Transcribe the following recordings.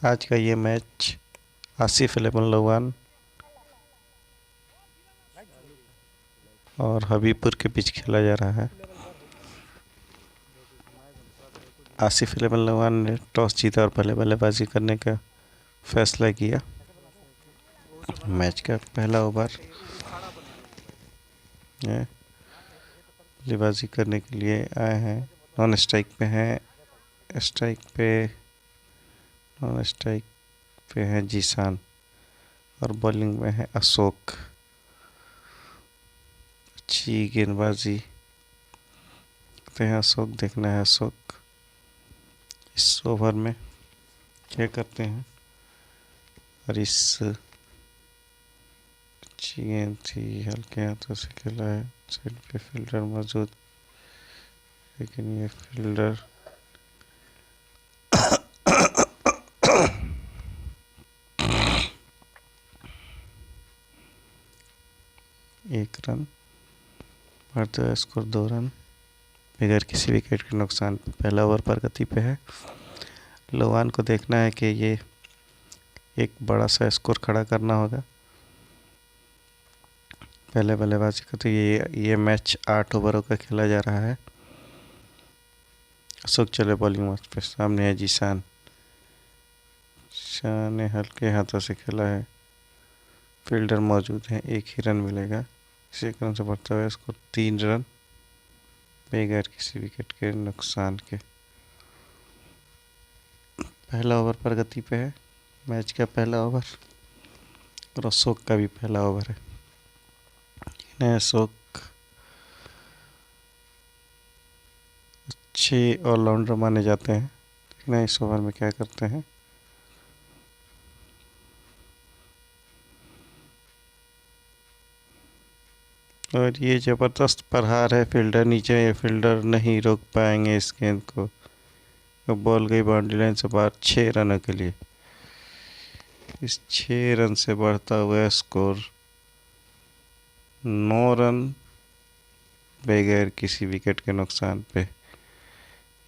आज का ये मैच आसिफ इलेवन लोवान और हबीबपुर के बीच खेला जा रहा है। आसिफ इलेवन लोवान ने टॉस जीता और पहले बल्लेबाजी करने का फैसला किया। मैच का पहला ओवर बल्लेबाजी करने के लिए आए हैं। नॉन स्ट्राइक पे हैं, स्ट्राइक पे नॉन स्ट्राइक पे है जीसान और बॉलिंग में है अशोक। अच्छी गेंदबाजी करते हैं अशोक। देखना है अशोक इस ओवर में क्या करते हैं। और इस अच्छी गेंद थी, हल्के हाथों से खेला है। साइड पे फील्डर मौजूद, लेकिन ये फील्डर एक रन बढ़ते हुए स्कोर 2 रन बगैर किसी विकेट के नुकसान पे। पहला ओवर प्रगति पे है। लोवान को देखना है कि ये एक बड़ा सा स्कोर खड़ा करना होगा। पहले बल्लेबाजी का तो ये मैच 8 ओवरों का खेला जा रहा है। अशोक चले बॉलिंग मार्क पे। सामने है जीसान। शाह ने हल्के हाथों से खेला है। फील्डर मौजूद है, एक ही रन मिलेगा। इसी रन से बढ़ता हुआ स्कोर 3 रन बगैर किसी विकेट के नुकसान के। पहला ओवर प्रगति पे है। मैच का पहला ओवर और अशोक का भी पहला ओवर है। अशोक अच्छे ऑलराउंडर माने जाते हैं। देखना इस ओवर में क्या करते हैं। और ये ज़बरदस्त प्रहार है। फील्डर नीचे, ये फील्डर नहीं रोक पाएंगे इस गेंद को। तो बॉल गई बाउंड्री लाइन से बाहर 6 रनों के लिए। इस 6 रन से बढ़ता हुआ स्कोर 9 रन बगैर किसी विकेट के नुकसान पे।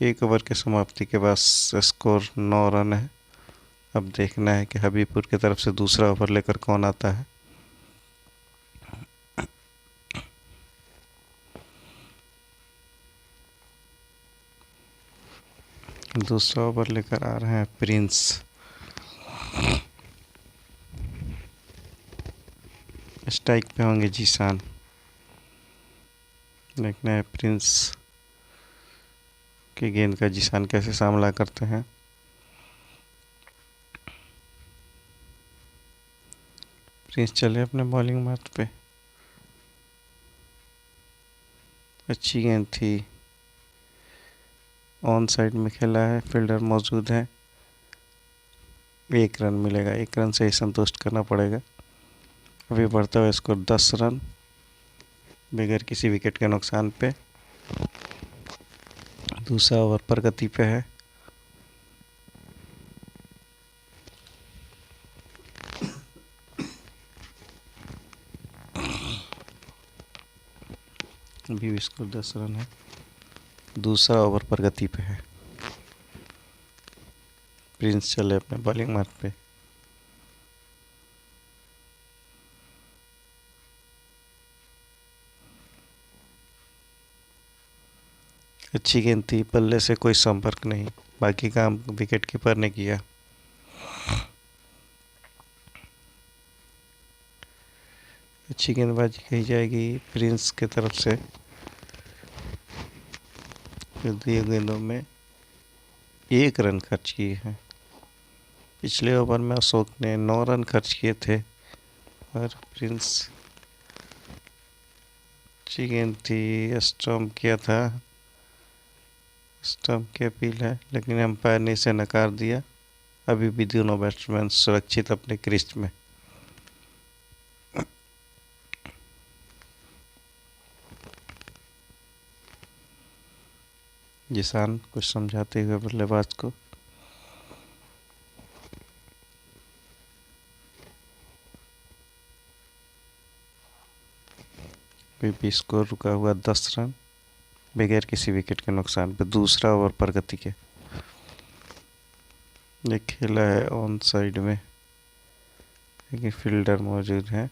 एक ओवर के समाप्ति के बाद स्कोर 9 रन है। अब देखना है कि हबीबपुर की तरफ से दूसरा ओवर लेकर कौन आता है। दूसरा ओवर लेकर आ रहे हैं प्रिंस। स्ट्राइक पे होंगे जीसान। देखना है प्रिंस की गेंद का जीसान कैसे सामना करते हैं। प्रिंस चले अपने बॉलिंग मार्क पे। अच्छी गेंद थी, ऑन साइड में खेला है। फील्डर मौजूद है, 1 रन मिलेगा। 1 रन से ही संतुष्ट करना पड़ेगा। अभी बढ़ता हुआ स्कोर 10 रन बगैर किसी विकेट के नुकसान पे। दूसरा ओवर प्रगति पे है। अभी स्कोर 10 रन है। दूसरा ओवर प्रगति पे है। प्रिंस चले अपने बॉलिंग मार्क पे। अच्छी गेंद थी, बल्ले से कोई संपर्क नहीं। बाकी काम विकेट कीपर ने किया। अच्छी गेंदबाजी कही जाएगी प्रिंस की तरफ से। दिए गेंदों में 1 रन खर्च किए हैं। पिछले ओवर में अशोक ने 9 रन खर्च किए थे और प्रिंस अच्छी गेंद थी, स्टंप किया था। स्टंप की अपील है, लेकिन एम्पायर ने इसे नकार दिया। अभी भी दोनों बैट्समैन सुरक्षित अपने क्रीज में। जिसान कुछ समझाते हुए बल्लेबाज को। भी स्कोर रुका हुआ 10 रन बगैर किसी विकेट के नुकसान पे। दूसरा ओवर प्रगति के। ये खेला है ऑन साइड में, लेकिन फील्डर मौजूद है।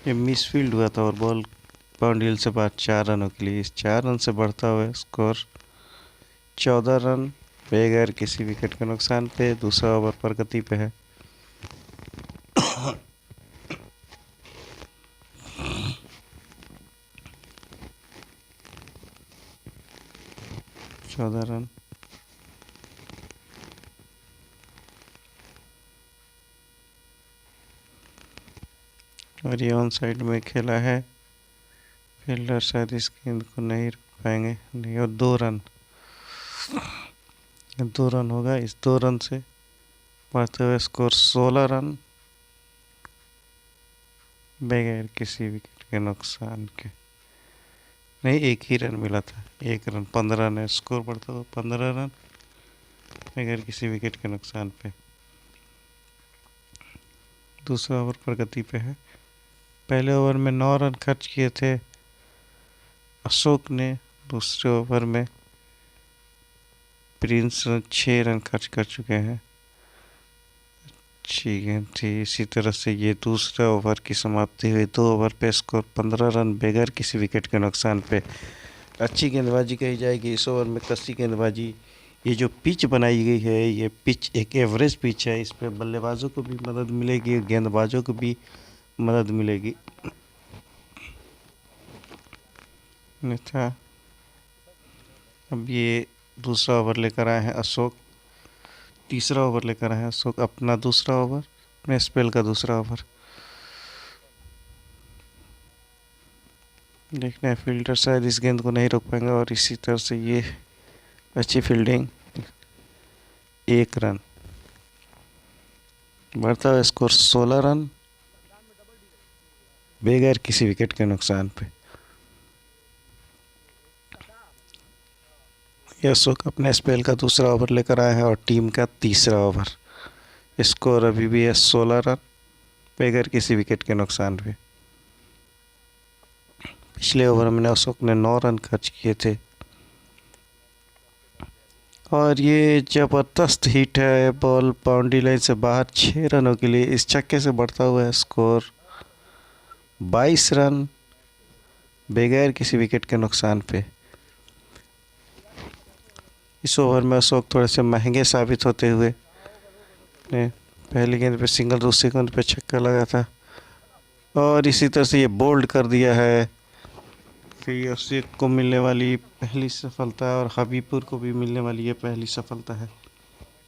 ये मिस फील्ड हुआ था और बॉल बाउंड्री से बाहर 4 रनों के लिए। इस 4 रन से बढ़ता हुआ स्कोर 14 रन बगैर किसी विकेट के नुकसान पे दूसरा ओवर प्रगति पे है। 14 रन। और ये ऑन साइड में खेला है, फील्डर शायद इस गेंद को नहीं रोक पाएंगे। नहीं, और 2 रन, 2 रन होगा। इस 2 रन से बढ़ते हुए स्कोर 16 रन बगैर किसी विकेट के नुकसान के। नहीं, एक ही रन मिला था, 1 रन। 15 रन है स्कोर बढ़ता हुआ, 15 रन बगैर किसी विकेट के नुकसान पे। दूसरा ओवर प्रगति पे है। पहले ओवर में 9 रन खर्च किए थे अशोक ने। दूसरे ओवर में प्रिंस 6 रन खर्च कर चुके हैं। अच्छी गेंद थी। इसी तरह से ये दूसरे ओवर की समाप्ति हुई। 2 ओवर पे स्कोर 15 रन बगैर किसी विकेट के नुकसान पे। अच्छी गेंदबाजी कही जाएगी इस ओवर में, कसी गेंदबाजी। ये जो पिच बनाई गई है, ये पिच एक एवरेज पिच है। इस पे बल्लेबाजों को भी मदद मिलेगी, गेंदबाजों को भी मदद मिलेगी। अन्यथा अब ये दूसरा ओवर लेकर आए हैं अशोक। तीसरा ओवर लेकर आए हैं अशोक, अपना दूसरा ओवर, अपने स्पेल का दूसरा ओवर। देखना है, फील्डर शायद इस गेंद को नहीं रोक पाएंगे। और इसी तरह से ये अच्छी फील्डिंग, 1 रन। बढ़ता हुआ स्कोर 16 रन बगैर किसी विकेट के नुकसान पे। ये अशोक अपने स्पेल का दूसरा ओवर लेकर आए हैं और टीम का तीसरा ओवर। स्कोर अभी भी है 16 रन बगैर किसी विकेट के नुकसान पे। पिछले ओवर में अशोक ने 9 रन खर्च किए थे। और ये जबरदस्त हिट है, बॉल बाउंड्री लाइन से बाहर 6 रनों के लिए। इस छक्के से बढ़ता हुआ है स्कोर 22 रन बगैर किसी विकेट के नुकसान पे। इस ओवर में अशोक थोड़े से महंगे साबित होते हुए ने पहली गेंद पे सिंगल, दूसरी गेंद पे छक्का लगा था। और इसी तरह से ये बोल्ड कर दिया है कि अशोक को मिलने वाली पहली सफलता और हबीबपुर को भी मिलने वाली ये पहली सफलता है।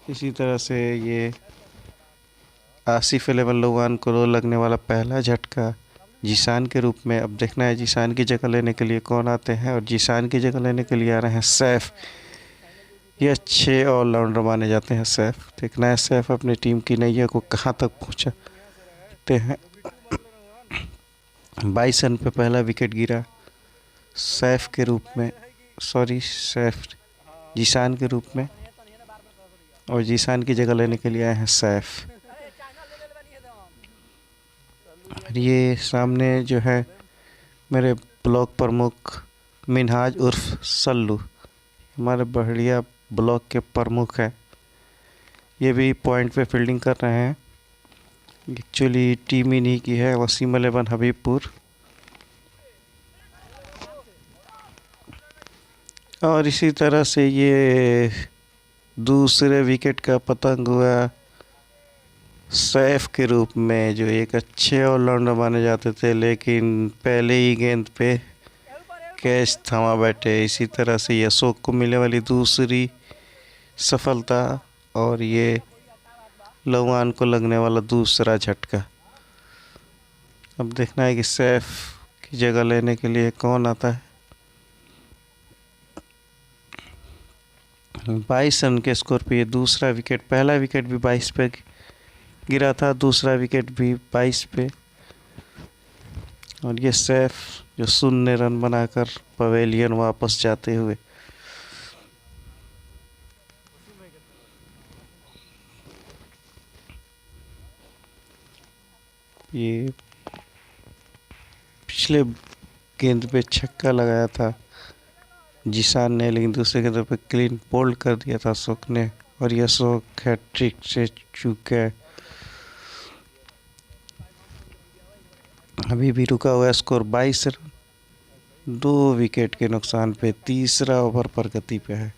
इसी तरह से ये आसिफ 11 लोवान को लगने वाला पहला झटका जीशान के रूप में। अब देखना है जीशान की जगह लेने के लिए कौन आते हैं। और जीशान की जगह लेने के लिए आ रहे हैं सैफ। ये अच्छे ऑलराउंडर माने जाते हैं सैफ। देखना है सैफ अपनी टीम की नैया को कहाँ तक पहुँचाते हैं। 22 रन पे पहला विकेट गिरा सैफ के रूप में, सॉरी सैफ जीशान के रूप में। और जीशान की जगह लेने के लिए आए हैं सैफ। और ये सामने जो है मेरे ब्लॉक प्रमुख मिनहाज उर्फ सल्लू, हमारे बढ़िया ब्लॉक के प्रमुख है। ये भी पॉइंट पे फील्डिंग कर रहे हैं। एक्चुअली टीम इन्हीं की है, वसीम 11 हबीबपुर। और इसी तरह से ये दूसरे विकेट का पतंग हुआ सैफ के रूप में, जो एक अच्छे ऑलराउंडर माने जाते थे, लेकिन पहले ही गेंद पे कैच थमा बैठे। इसी तरह से ये अशोक को मिलने वाली दूसरी सफलता और ये लवान को लगने वाला दूसरा झटका। अब देखना है कि सैफ की जगह लेने के लिए कौन आता है। 22 रन के स्कोर पे ये दूसरा विकेट, पहला विकेट भी 22 पे गिरा था, दूसरा विकेट भी 22 पे। और ये सैफ जो शून्य रन बनाकर पवेलियन वापस जाते हुए। ये पिछले गेंद पे छक्का लगाया था जिशान ने, लेकिन दूसरे गेंद पे क्लीन बोल्ड कर दिया था अशोक ने, और ये अशोक हैट्रिक से चूक गए। अभी भी रुका हुआ है स्कोर 22 रन, 2 विकेट के नुकसान पे। तीसरा ओवर प्रगति पे है।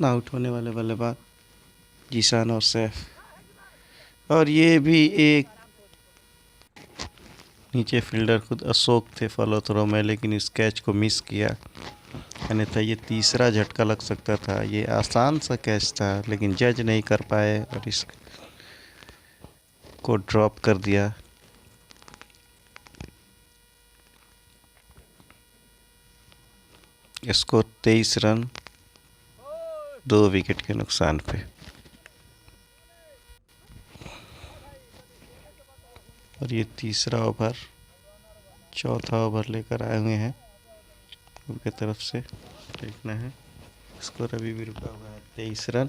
आउट होने वाले बल्लेबाज जीशान और सैफ, और ये भी एक नीचे फील्डर खुद अशोक थे फॉलो थ्रो में, लेकिन इस कैच को मिस किया। अन्यथा ये तीसरा झटका लग सकता था। ये आसान सा कैच था, लेकिन जज नहीं कर पाए और इसको ड्रॉप कर दिया। स्कोर 23 रन, 2 विकेट के नुकसान पे। और ये तीसरा ओवर, चौथा ओवर लेकर आए हुए हैं उनके तरफ से। देखना है, स्कोर अभी भी रुका हुआ है 23 रन।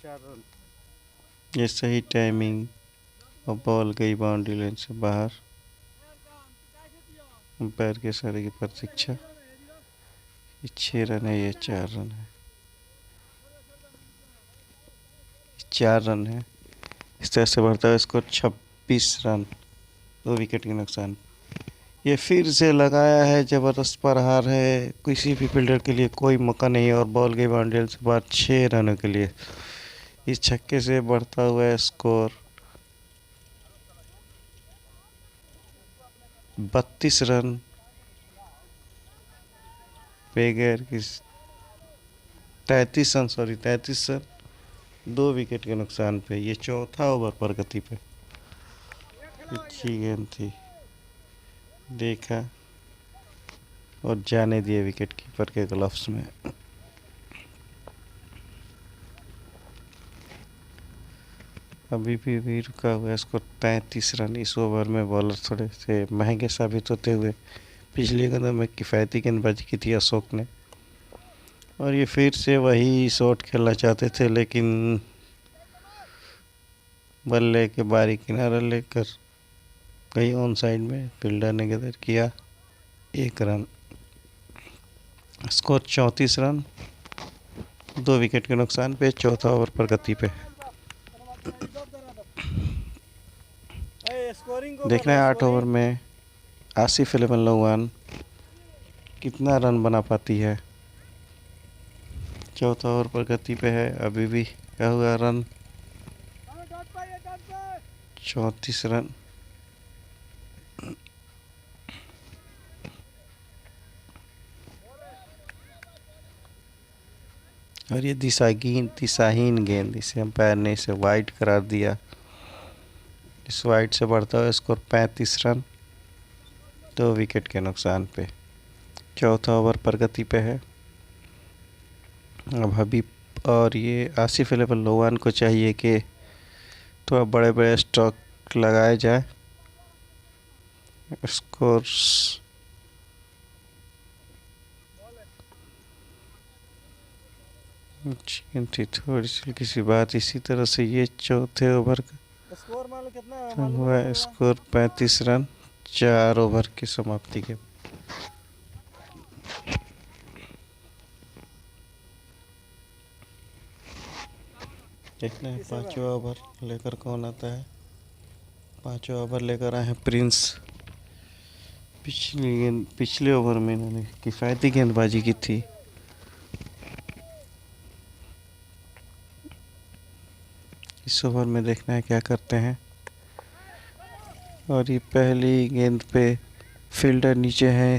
चार रन। ये सही टाइमिंग, और बॉल गई बाउंड्री लाइन से बाहर। अंपायर के इशारे की प्रतीक्षा। ये 6 रन है, ये 4 रन है, 4 रन है। इस तरह से बढ़ता है स्कोर 26 रन, 2 विकेट के नुकसान। ये फिर से लगाया है, जबरदस्त प्रहार है, किसी भी फील्डर के लिए कोई मौका नहीं है, और बॉल गई बाउंड्री लाइन से बाहर 6 रनों के लिए। इस छक्के से बढ़ता हुआ स्कोर 32 रन, बेगैर किस 33 रन, 2 विकेट के नुकसान पे। ये चौथा ओवर प्रगति पे। अच्छी गेंद थी, देखा और जाने दिए विकेट कीपर के ग्लव्स में। अभी भी रुका हुआ है स्कोर 33 रन। इस ओवर में बॉलर थोड़े से महंगे साबित होते हुए पिछले गेंदों में किफ़ायती गेंदबाजी की थी अशोक ने, और ये फिर से वही शॉट खेलना चाहते थे, लेकिन बल्ले के बारी किनारा लेकर कहीं ऑन साइड में फील्डर ने गैदर किया 1 रन। स्कोर 34 रन, 2 विकेट के नुकसान पे। चौथा ओवर प्रगति पे। देखना है 8 ओवर में आसिफ 11 लोवान कितना रन बना पाती है। चौथा ओवर प्रगति पे है। अभी भी क्या हुआ रन, 34 रन। और ये दिशाहीन गेंद, इसे अंपायर ने इसे वाइड करार दिया। इस वाइड से बढ़ता हुआ स्कोर 35 रन, 2 विकेट के नुकसान पे। चौथा ओवर प्रगति पे है। अब हबीब और ये आसिफ 11 लोवान को चाहिए कि थोड़ा बड़े बड़े स्ट्रोक लगाए जाए। स्कोर थी थोड़ी सी किसी बात। इसी तरह से ये चौथे ओवर का स्कोर हुआ है, स्कोर 35 रन, 4 ओवर की समाप्ति के। देखना है 5वां ओवर लेकर कौन आता है। 5वां ओवर लेकर आए हैं प्रिंस। पिछले ओवर में इन्होंने किफ़ायती गेंदबाजी की थी। इस ओवर में देखना है क्या करते हैं। और ये पहली गेंद पे फील्डर नीचे है,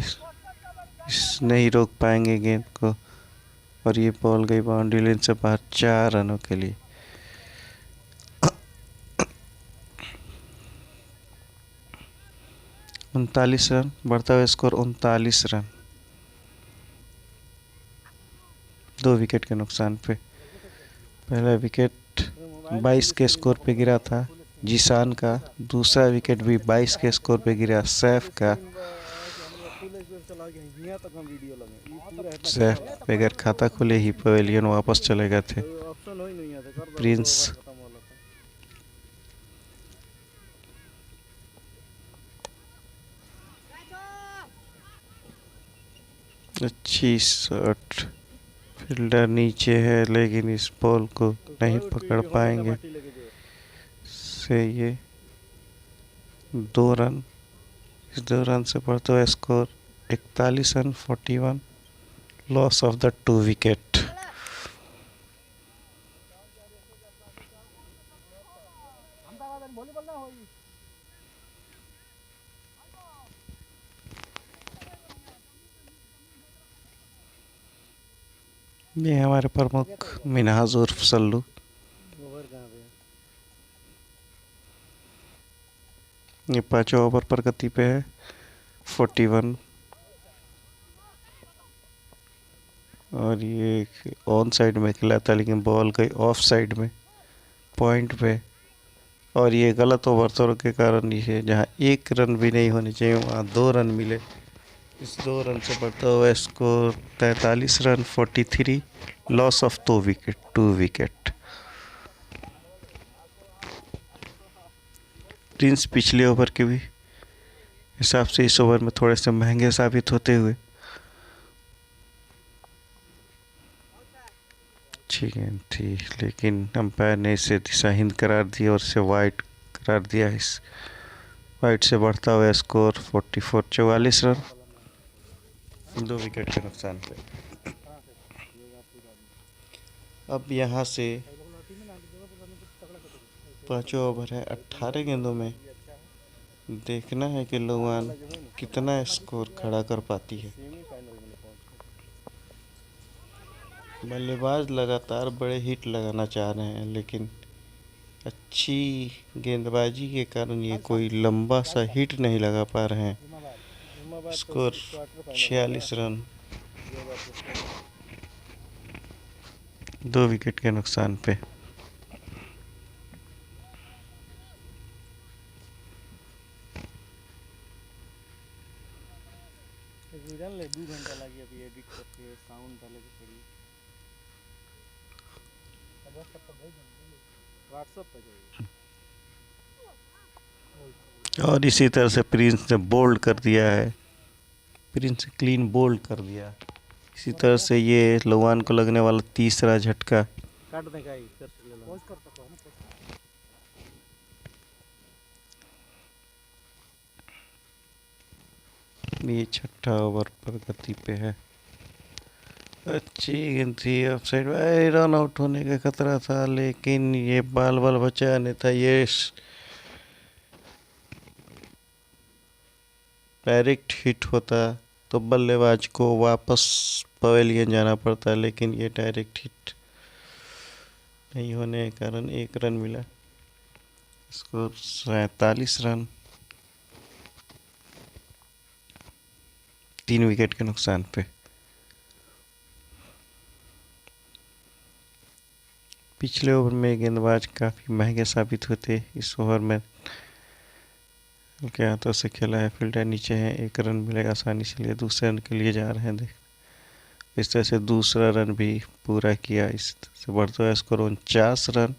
इस नहीं रोक पाएंगे गेंद को, और ये बॉल गई बाउंड्री लाइन से बाहर 4 रनों के लिए। उनतालीस रन, बढ़ता हुआ स्कोर 39 रन, 2 विकेट के नुकसान पे। पहला विकेट 22 के स्कोर पे गिरा था जीशान का, दूसरा विकेट भी 22 के स्कोर पे गिरा सैफ का। से बगैर खाता खुले ही पवेलियन वापस चले गए थे। प्रिंस अच्छी शॉट, फील्डर नीचे है लेकिन इस बॉल को नहीं पकड़ पाएंगे, से ये 2 रन। इस 2 रन से बढ़ता हुआ score 41 run 41, loss of the 2 wicket. ये हमारे प्रमुख मिनहाज उर्फ सल्लू। ये 5 ओवर पर गति पे है 41, और ये ऑन साइड में खेला था लेकिन बॉल गई ऑफ साइड में पॉइंट पे, और ये गलत ओवर के कारण ये जहाँ 1 रन भी नहीं होने चाहिए वहाँ 2 रन मिले। इस 2 रन से बढ़ता हुआ score 43 run 43, loss of 2 wicket. Prince पिछले ओवर के भी हिसाब से इस ओवर में थोड़े से महंगे साबित होते हुए ठीक है थी, लेकिन अंपायर ने इसे दिशाहीन करार दिया और इसे वाइड करार दिया। इस वाइड से बढ़ता हुआ स्कोर 44 रन 2 विकेट के नुकसान पे। अब यहाँ से 5 ओवर है 18 गेंदों में देखना है कि लोवान कितना स्कोर खड़ा कर पाती है। बल्लेबाज लगातार बड़े हिट लगाना चाह रहे हैं लेकिन अच्छी गेंदबाजी के कारण ये कोई लंबा सा हिट नहीं लगा पा रहे हैं। स्कोर 46 रन 2 विकेट के नुकसान पे। और इसी तरह से प्रिंस ने बोल्ड कर दिया है, प्रिंस क्लीन बोल्ड कर दिया। इसी तरह से ये लोवान को लगने वाला तीसरा झटका। ये 6ठा ओवर पर गति पे है। अच्छी गेंद थी ऑफ साइड में, रन आउट होने का खतरा था लेकिन ये बाल बचा नहीं था। ये डायरेक्ट हिट होता तो बल्लेबाज को वापस पवेलियन जाना पड़ता, लेकिन ये डायरेक्ट हिट नहीं होने के कारण 1 रन मिला। स्कोर 47 रन 3 विकेट के नुकसान पे। पिछले ओवर में गेंदबाज काफ़ी महंगे साबित होते, इस ओवर में हल्के हाथों से खेला है, फील्डर नीचे है, 1 रन मिलेगा आसानी से, लिए दूसरे रन के लिए जा रहे हैं। देख इस तरह से दूसरा रन भी पूरा किया, इस तरह से बढ़ता है स्कोर 49 रन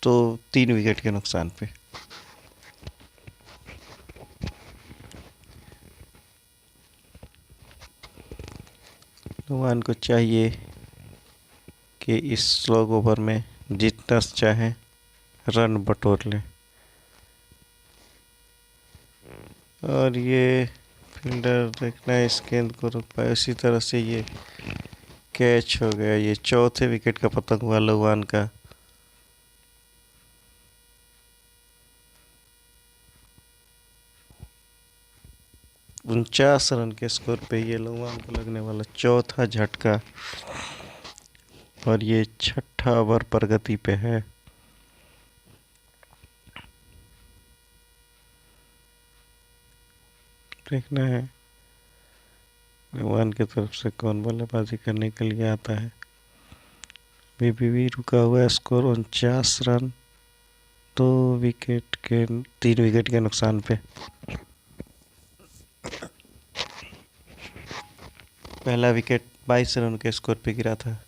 तो 3 विकेट के नुकसान पे। लोवान को चाहिए कि इस स्लो ओवर में जितना चाहे रन बटोर ले, और ये फील्डर देखना है इस गेंद को रोक पाए। उसी तरह से ये कैच हो गया। ये चौथे विकेट का पतंग हुआ लोवान का। उनचास रन के स्कोर पे ये लोवान को लगने वाला चौथा झटका, और ये 6ठा ओवर पर गति पे है। देखना है लोवान की तरफ से कौन बल्लेबाजी करने के लिए आता है। भी रुका हुआ है, स्कोर 49 रन 3 विकेट के नुकसान पे। पहला विकेट 22 रनों के स्कोर पे गिरा था,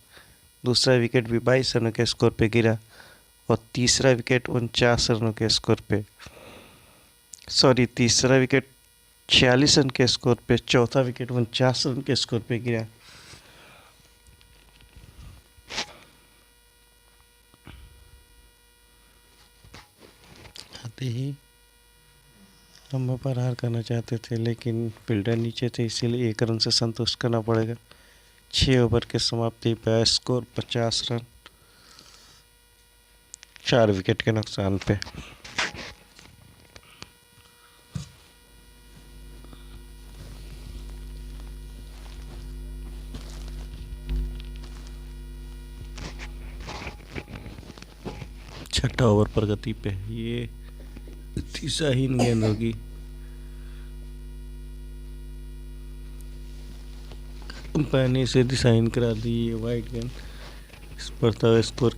दूसरा विकेट भी 22 रनों के स्कोर पे गिरा और तीसरा विकेट 49 रनों के स्कोर पे, तीसरा विकेट 46 रन के स्कोर पे, चौथा विकेट 49 रन के स्कोर पे गिरा। आते ही हम पर हार करना चाहते थे, लेकिन फील्डर नीचे थे, इसीलिए 1 रन से संतुष्ट करना पड़ेगा। 6 ओवर के समाप्ति पे स्कोर 50 रन, 4 विकेट के नुकसान पे। छठा ओवर प्रगति पे, ये दिशाहीन गेंद होगी। अंपायर ने इसे दिशाहीन करा दी, ये वाइड गेंद। इस पर था स्कोर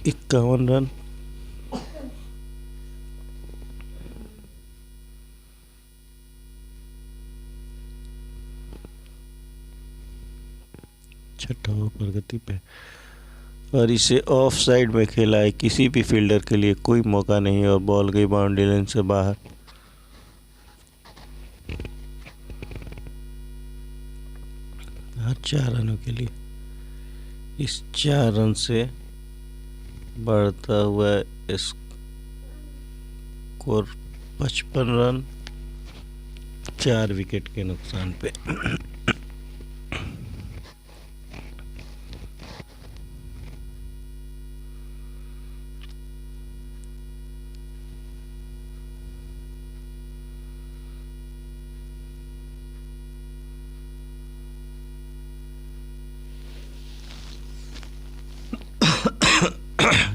51 रन। छठा ओवर प्रगति पे और इसे ऑफ साइड में खेला है, किसी भी फील्डर के लिए कोई मौका नहीं और बॉल गई बाउंड्री लाइन से बाहर। हर 4 रनों के लिए, इस 4 रन से बढ़ता हुआ स्कोर 55 रन, 4 विकेट के नुकसान पे।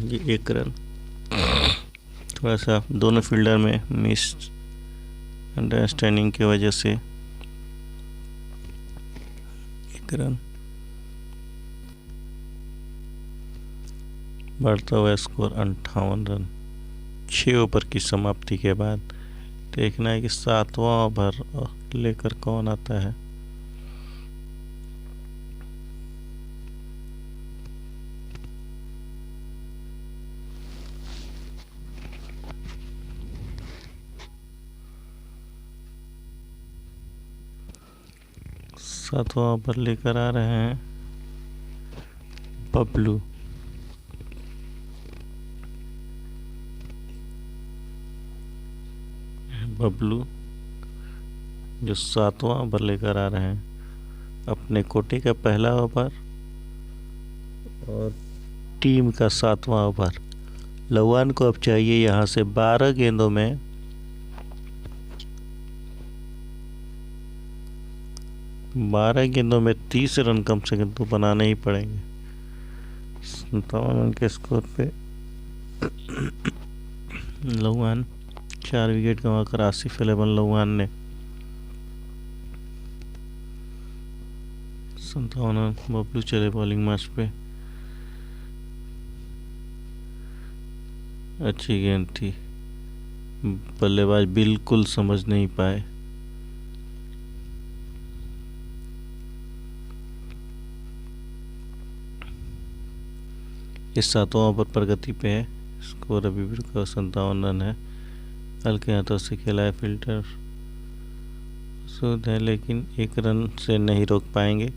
ये 1 रन, थोड़ा सा दोनों फील्डर में मिस अंडरस्टैंडिंग की वजह से 1 रन। बढ़ता हुआ स्कोर 58 रन। 6 ओवर की समाप्ति के बाद देखना है कि 7वां ओवर लेकर कौन आता है। सातवां ओवर लेकर आ रहे हैं बबलू। बबलू जो 7वां ओवर लेकर आ रहे हैं, अपने कोटे का पहला ओवर और टीम का 7वां ओवर। लवान को अब चाहिए यहाँ से 12 गेंदों में 30 रन कम से कम तो बनाने ही पड़ेंगे। 57 रन के स्कोर पे लवान 4 विकेट गंवाकर आसिफ इलेवन लवान ने 57 रन। बबलू चले बॉलिंग मार्च पे, अच्छी गेंद थी, बल्लेबाज बिल्कुल समझ नहीं पाए। इस 7वां ओवर प्रगति पे है, स्कोर अभी भी 57 रन है। हल्के हाथों से खेला है फील्डर सूद है, लेकिन 1 रन से नहीं रोक पाएंगे।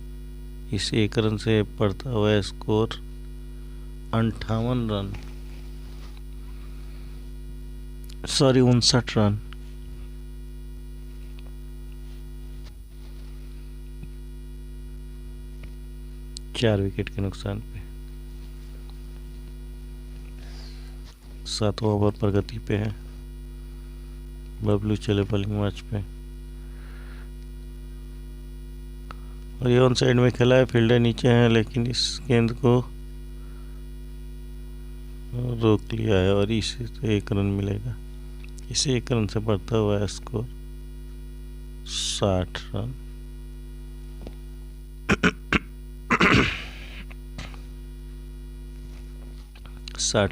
इस 1 रन से बढ़ता हुआ स्कोर 58 रन, 59 रन। चार विकेट के नुकसान पे 7वां ओवर प्रगति पे है। बबलू चले बॉलिंग मैच पे और ये ऑन साइड में खेला है, फील्डर नीचे हैं, लेकिन इस गेंद को रोक लिया है और इसे तो 1 रन मिलेगा। इसे 1 रन से बढ़ता हुआ स्कोर 60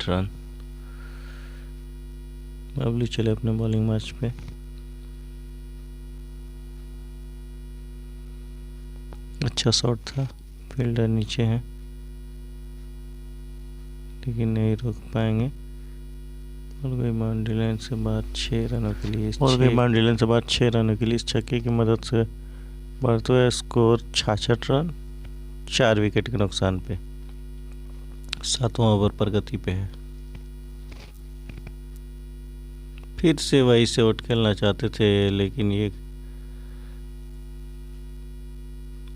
रन। बबलू चले अपने बॉलिंग मैच पे। अच्छा शॉट था, फील्डर नीचे है लेकिन नहीं रोक पाएंगे। और गई बाउंड्री लाइन से बाहर 6 रनों के लिए, और गई बाउंड्री लाइन से बाहर 6 रनों के लिए इस छक्के की मदद से बढ़ते हुए स्कोर 66 रन 4 विकेट के नुकसान पे। 7वां ओवर प्रगति पे है। फिर से वही से आउट खेलना चाहते थे लेकिन ये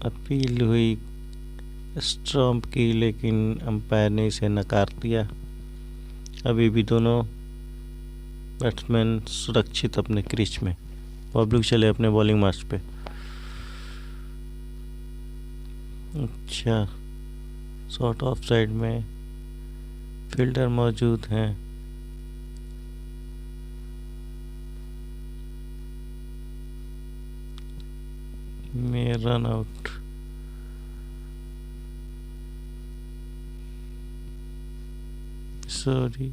अपील हुई स्टंप की, लेकिन अंपायर ने इसे नकार दिया। अभी भी दोनों बैट्समैन सुरक्षित अपने क्रीज में। पब्लिक चले अपने बॉलिंग मार्च पे। अच्छा, शॉट ऑफ साइड में फील्डर मौजूद हैं। में रन आउट। सॉरी।